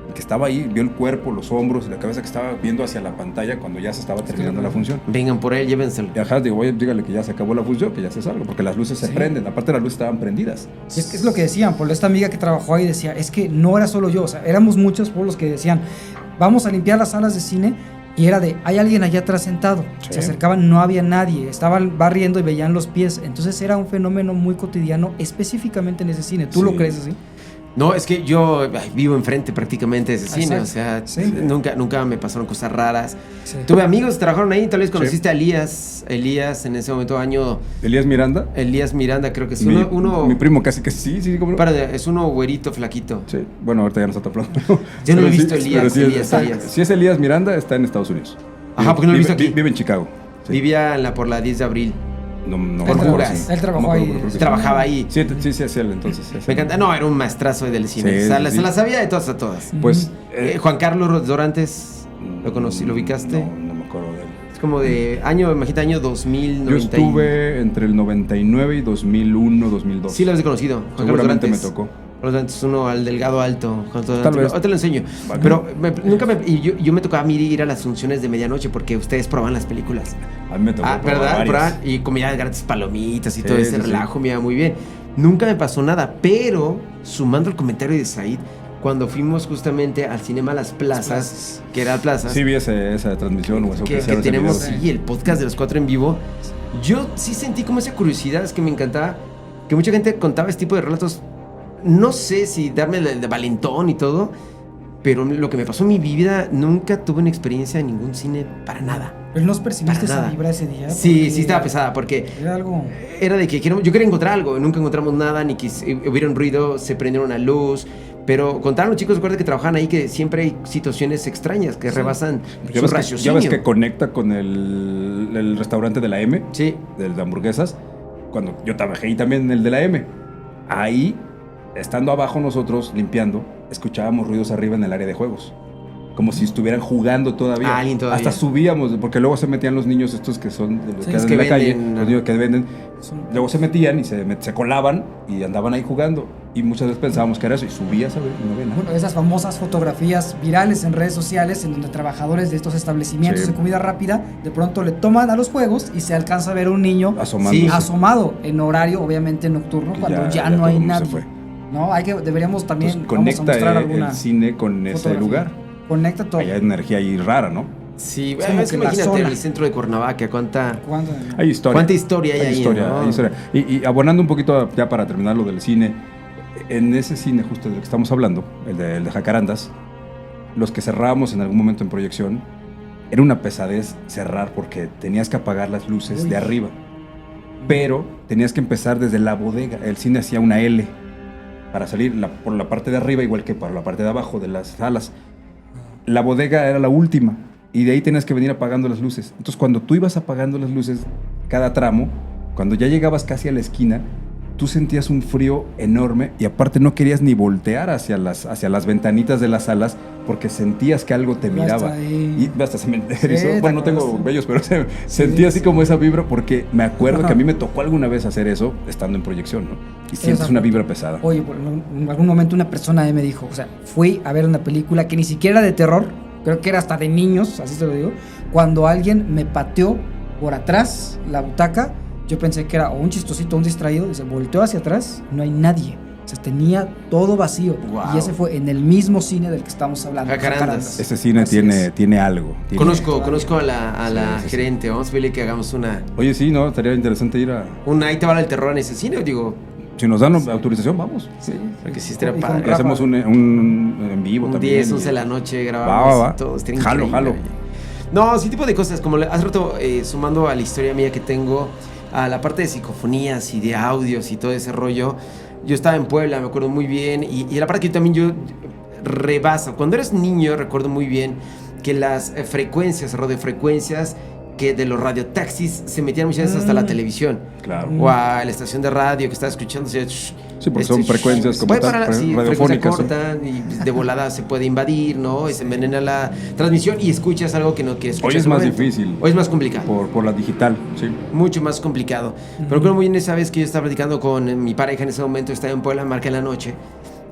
El que estaba ahí vio el cuerpo, los hombros y la cabeza que estaba viendo hacia la pantalla cuando ya se estaba terminando la función. Vengan por él, llévenselo. Y ajá, digo, oye, dígale que ya se acabó la función, que ya se salga, porque las luces se Sí. prenden. Aparte, las luces estaban prendidas. Y es que es lo que decían, por esta amiga que trabajó ahí decía, es que no era solo yo, o sea, éramos muchos por los que decían, vamos a limpiar las salas de cine, y era de, hay alguien allá atrás sentado. Sí. Se acercaban, no había nadie, estaban barriendo y veían los pies. Entonces era un fenómeno muy cotidiano, específicamente en ese cine. ¿Tú Sí. lo crees así? No, es que yo vivo enfrente prácticamente de ese cine. Exacto. O sea, Sí. nunca me pasaron cosas raras. Sí. Tuve amigos que trabajaron ahí. Tal vez conociste a Elías. Elías, en ese momento, Elías Miranda. Elías Miranda, creo que es mi, uno. mi primo casi que sí, ¿cómo no? Espérate, es uno güerito, flaquito. Sí, bueno, ahorita ya nos está hablando. Yo no lo he Pero visto, Elías, pero sí, Elías, Elías. Si es Elías Miranda, está en Estados Unidos. Ajá, porque no lo he visto aquí. Vive en Chicago. Sí. Vivía por la 10 de abril. No Por me acuerdo, Juras. sí. Él trabajó No me acuerdo, ahí. pero creo que sí. Trabajaba ahí. Sí, es él entonces. es Me él. encanta. No, era un maestrazo del cine. Sí, O sea, sí. se la sabía de todas a todas. Pues. Juan Carlos Dorantes, ¿lo conocí? ¿Lo ubicaste? No me acuerdo de él. Es como de imagínate, año 2000, Yo estuve entre el 99 y 2001, 2002. Sí, lo has conocido. Juan Carlos Seguramente me Dorantes. tocó. Carlos Dorantes es uno al delgado alto. Tal vez. Ahora te lo enseño. Vale. Pero yo me tocaba a mí ir a las funciones de medianoche porque ustedes probaban las películas. A mí me tocó. probar ¿Verdad? varias. Probaban y comían gratis palomitas y Sí, todo ese sí, sí. relajo, me iba muy bien. Nunca me pasó nada, pero sumando el comentario de Said, cuando fuimos justamente al Cinema Las Plazas, que era Plazas, Sí vi esa transmisión o eso que hicieron ese tenemos video. sí, el podcast de los 4 en vivo, yo sí sentí como esa curiosidad, es que me encantaba que mucha gente contaba este tipo de relatos. No sé si darme el de valentón y todo, pero lo que me pasó en mi vida, nunca tuve una experiencia en ningún cine para nada. ¿Pero no percibiste Para esa nada. vibra ese día? Sí, Porque sí estaba pesada, porque Era algo... era de que yo quería encontrar algo, nunca encontramos nada, ni que hubiera un ruido, se prendieron una luz, pero contaron los chicos, recuerda que trabajan ahí, que siempre hay situaciones extrañas que rebasan Ya su ves, raciocinio. ya ves que conecta con el restaurante de la M, Sí, de hamburguesas, cuando yo trabajé ahí también en el de la M. Ahí, estando abajo nosotros limpiando, escuchábamos ruidos arriba en el área de juegos. Como si estuvieran jugando todavía. Alguien todavía. Hasta subíamos, porque luego se metían los niños estos que son de los Sí, que los andan que en la calle, venden. los niños que venden. son- Luego se metían y se colaban y andaban ahí jugando. Y muchas veces pensábamos que era eso y subías a ver y no había nada. Bueno, esas famosas fotografías virales en redes sociales en donde trabajadores de estos establecimientos Sí. de comida rápida de pronto le toman a los juegos y se alcanza a ver a un niño Asomándose. Sí. asomado en horario obviamente nocturno Que cuando ya ya no todo hay el mundo se nadie. fue. No, deberíamos también Pues vamos a conecta mostrar alguna el cine con ese fotografía. lugar. Conecta todo. Hay energía ahí rara, ¿no? sí, Es como es que que la imagínate zona. en el centro de Cuernavaca, cuánta ¿Cuándo? Hay historia. ¿Cuánta historia hay ahí, historia, no? hay historia. Y abonando un poquito ya para terminar lo del cine, en ese cine justo del que estamos hablando, el de Jacarandas, los que cerrábamos en algún momento en proyección, era una pesadez cerrar porque tenías que apagar las luces de arriba. Pero tenías que empezar desde la bodega. El cine hacía una L para salir por la parte de arriba, igual que por la parte de abajo de las salas. La bodega era la última y de ahí tenías que venir apagando las luces. Entonces, cuando tú ibas apagando las luces, cada tramo, cuando ya llegabas casi a la esquina, tú sentías un frío enorme y aparte no querías ni voltear hacia las ventanitas de las salas porque sentías que algo te miraba. Y hasta se me erizó. Bueno, no tengo vellos, pero sentí así como esa vibra porque me acuerdo que a mí me tocó alguna vez hacer eso estando en proyección, ¿no? Y sientes una vibra pesada. Oye, en algún momento una persona me dijo, o sea, fui a ver una película que ni siquiera era de terror, creo que era hasta de niños, así se lo digo, cuando alguien me pateó por atrás la butaca. Yo pensé que era o un chistosito o un distraído, y se volteó hacia atrás, no hay nadie. O sea, tenía todo vacío. Wow. Y ese fue en el mismo cine del que estamos hablando. Jacarandas. Ese cine tiene algo. Conozco a la gerente. Vamos a pedirle que hagamos una... Oye, sí, ¿no? Estaría interesante ir a... Ahí te va el terror en ese cine, digo... Si nos dan autorización, vamos. Sí, porque sí estaría Y padre. con Hacemos un en vivo Un también. 10, 11 de la noche grabamos Va. y todo. Estaría Jalo. increíble, oye. No, ese tipo de cosas, como hace rato, sumando a la historia mía que tengo, a la parte de psicofonías y de audios y todo ese rollo. Yo estaba en Puebla, me acuerdo muy bien, y la parte que yo rebaso. Cuando eres niño, recuerdo muy bien que las frecuencias, radiofrecuencias, que de los radiotaxis se metían muchas veces hasta la televisión. Claro. O a la estación de radio que estaba escuchando. Sí, porque son frecuencias como tal, sí, radiofónicas. frecuencia corta y de volada se puede invadir, ¿no? Y se envenena la transmisión y escuchas algo que no quieres escuchar. Hoy es más difícil. Hoy es más complicado. Por la digital, sí. Mucho más complicado. Pero creo muy bien esa vez que yo estaba platicando con mi pareja en ese momento, estaba en Puebla, marca en la noche.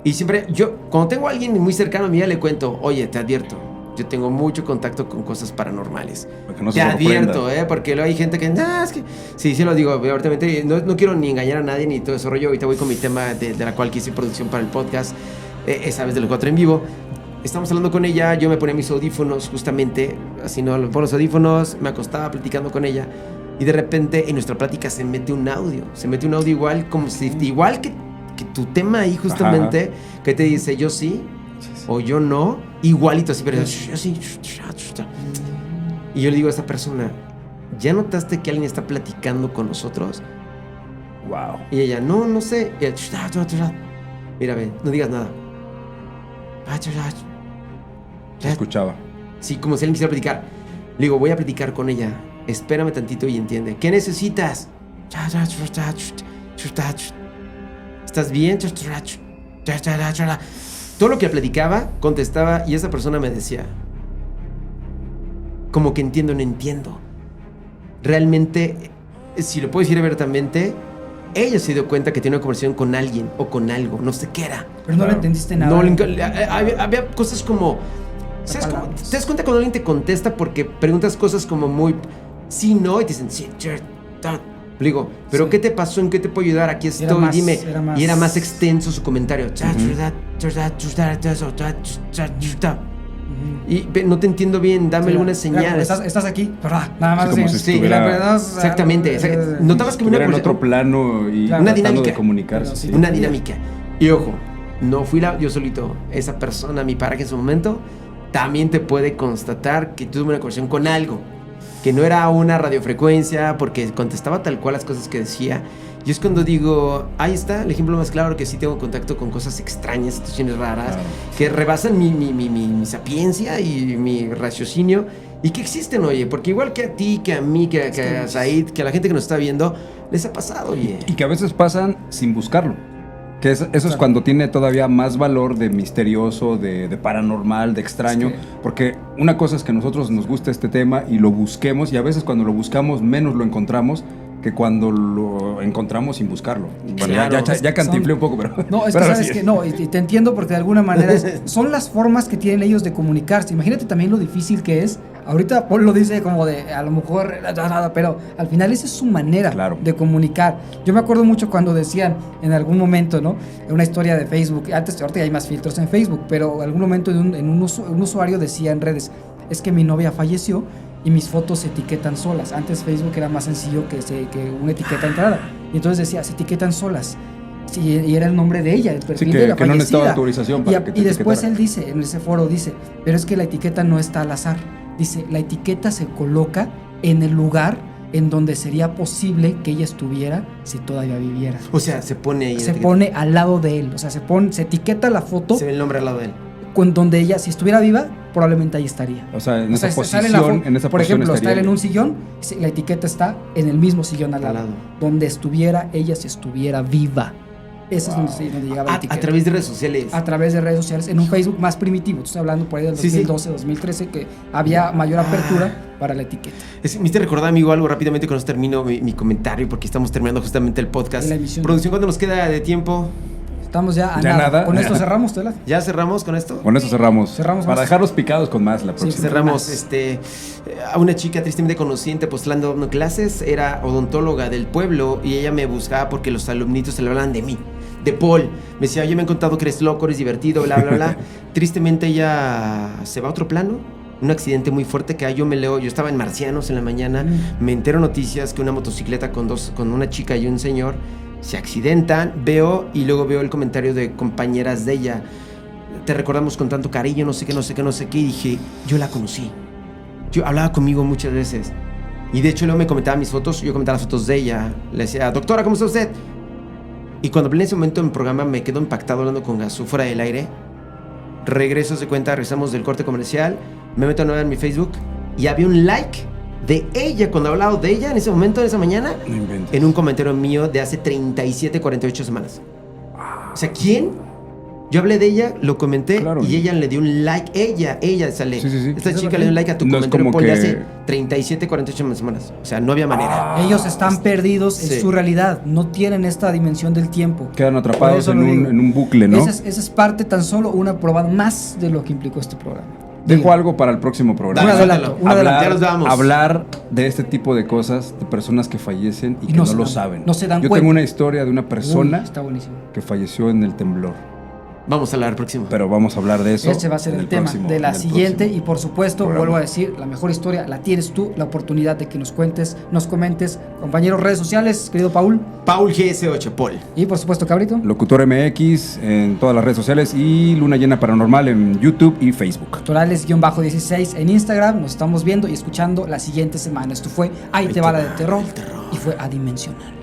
Y siempre, cuando tengo a alguien muy cercano a mí, ya le cuento, oye, te advierto, yo tengo mucho contacto con cosas paranormales. Porque no te advierto, porque luego hay gente que, es que... Sí, lo digo, abiertamente, no quiero ni engañar a nadie ni todo ese rollo. Ahorita voy con mi tema de la cual hice producción para el podcast, esa vez de los 4 en vivo. Estamos hablando con ella, yo me ponía mis audífonos justamente, así no, pongo los audífonos, me acostaba platicando con ella y de repente en nuestra plática se mete un audio igual, como si, igual que tu tema ahí justamente, que te dice yo sí o yo no, igualito así, pero así. Y yo le digo a esta persona, ¿ya notaste que alguien está platicando con nosotros? Wow. Y ella, no sé. Y ella, mira, ve, no digas nada. Se escuchaba. Sí, como si alguien quisiera platicar. Le digo, voy a platicar con ella. Espérame tantito y entiende. ¿Qué necesitas? ¿Estás bien? Todo lo que platicaba, contestaba y esa persona me decía, como que entiendo, no entiendo. Realmente, si lo puedo decir abiertamente, ella se dio cuenta que tenía una conversación con alguien o con algo, no sé qué era. Pero no le entendiste nada. No, había cosas como... ¿Sabes cómo? ¿Te das cuenta cuando alguien te contesta porque preguntas cosas como muy... Sí, no, y te dicen... Sí, le digo, ¿pero sí. ¿Qué te pasó? ¿En qué te puedo ayudar? Aquí estoy, dime. Y era más extenso su comentario. Y no te entiendo bien, dame alguna señal. Estás aquí, ¿verdad? Nada más. Sí, como si estuviera... Exactamente. Notabas que estuviera en otro plano y una dinámica de comunicarse. Sí. Una dinámica. Y ojo, no fui yo solito. Esa persona, mi pareja en su momento, también te puede constatar que tuve una conversación con algo. Que no era una radiofrecuencia, porque contestaba tal cual las cosas que decía. Yo es cuando digo, ahí está el ejemplo más claro, que sí tengo contacto con cosas extrañas, situaciones raras, que rebasan mi sapiencia y mi raciocinio, y que existen, oye, porque igual que a ti, que a mí, que a Said, que a la gente que nos está viendo, les ha pasado, oye. Y que a veces pasan sin buscarlo. Que eso es cuando tiene todavía más valor de misterioso, de paranormal, de extraño. Porque una cosa es que a nosotros nos gusta este tema y lo busquemos, y a veces cuando lo buscamos menos lo encontramos que cuando lo encontramos sin buscarlo. Bueno, claro, ya cantinflé un poco, pero... No, es que sabes que no, y te entiendo porque de alguna manera son las formas que tienen ellos de comunicarse. Imagínate también lo difícil que es. Ahorita Paul lo dice como de, a lo mejor, pero al final esa es su manera de comunicar. Yo me acuerdo mucho cuando decían en algún momento, ¿no? En una historia de Facebook, ahorita ya hay más filtros en Facebook, pero en algún momento un usuario decía en redes, es que mi novia falleció y mis fotos se etiquetan solas. Antes Facebook era más sencillo que una etiqueta entrada. Y entonces decía, se etiquetan solas. Sí, y era el nombre de ella, el perfil de la fallecida. No necesitaba autorización para que te y después etiquetara. Él dice, en ese foro dice, pero es que la etiqueta no está al azar. Dice, la etiqueta se coloca en el lugar en donde sería posible que ella estuviera si todavía viviera. O sea, se pone ahí. Se pone al lado de él, o sea, se etiqueta la foto Se ve el nombre al lado de él. con donde ella, si estuviera viva, probablemente ahí estaría. O sea, en esa sale la posición, foto, en esa por posición ejemplo, está él estaría en un sillón, la etiqueta está en el mismo sillón al lado. Donde estuviera ella si estuviera viva. Ese es donde llegaba la etiqueta. A través de redes sociales. A través de redes sociales, en un Facebook más primitivo. Estoy hablando por ahí del 2012, 2013, que había mayor apertura para la etiqueta. Me hiciste recordar, amigo, algo rápidamente con eso termino mi comentario, porque estamos terminando justamente el podcast. La emisión. Producción, ¿cuánto nos queda de tiempo? Estamos ya a Ya nada. nada. Con esto cerramos, Tela. ¿Ya cerramos con esto? Con eso cerramos. Cerramos Para más. dejarlos picados con más la próxima. Cerramos más. a una chica tristemente conocí en Tepoztlán dando clases, era odontóloga del pueblo y ella me buscaba porque los alumnitos se le hablaban de mí, de Paul. Me decía, oye, me han contado que eres loco, eres divertido, bla, bla, bla. Tristemente ella se va a otro plano, un accidente muy fuerte que yo estaba en Marcianos en la mañana, me entero noticias que una motocicleta con una chica y un señor se accidentan, veo el comentario de compañeras de ella. Te recordamos con tanto cariño, no sé qué, y dije, yo la conocí. Yo hablaba conmigo muchas veces. Y de hecho luego me comentaba mis fotos, yo comentaba las fotos de ella. Le decía, doctora, ¿cómo está usted? Y cuando en ese momento en el programa me quedo impactado hablando con Gazú fuera del aire. Regresamos del corte comercial, me meto a nuevo en mi Facebook y había un like de ella, cuando he hablado de ella en ese momento, en esa mañana, No inventes. en un comentario mío de hace 37, 48 semanas. O sea, ¿quién? Yo hablé de ella, lo comenté, Claro. y ella le dio un like. Ella sale. Sí, sí, sí. Esta chica le dio un like a tu No es comentario como Paul, de que- hace 37, 48 semanas. O sea, no había manera. Ellos están perdidos Sí. en su realidad, no tienen esta dimensión del tiempo. Quedan Por atrapados eso en lo digo. un bucle, ¿no? Esa es parte tan solo una prueba más de lo que implicó este programa. Dejo Digo, algo para el próximo programa. Un adelanto, suéltalo. un adelanto. Ya nos vamos. Hablar de este tipo de cosas, de personas que fallecen y que no se lo dan- saben. no se dan Yo cuenta. tengo una historia de una persona Uy, está buenísimo. que falleció en el temblor, Vamos a hablar próximo. pero vamos a hablar de eso. Ese va a ser en el tema próximo- de la en el siguiente próximo y por supuesto, programa. vuelvo a decir, la mejor historia la tienes tú, la oportunidad de que nos cuentes, nos comentes, compañeros, redes sociales, querido Paul, Paul GS8, Paul. y por supuesto, Cabrito. Locutor MX en todas las redes sociales y Luna Llena Paranormal en YouTube y Facebook. Torales-16 en Instagram, nos estamos viendo y escuchando la siguiente semana. Esto fue Ahí te va la de terror y fue Adimensional.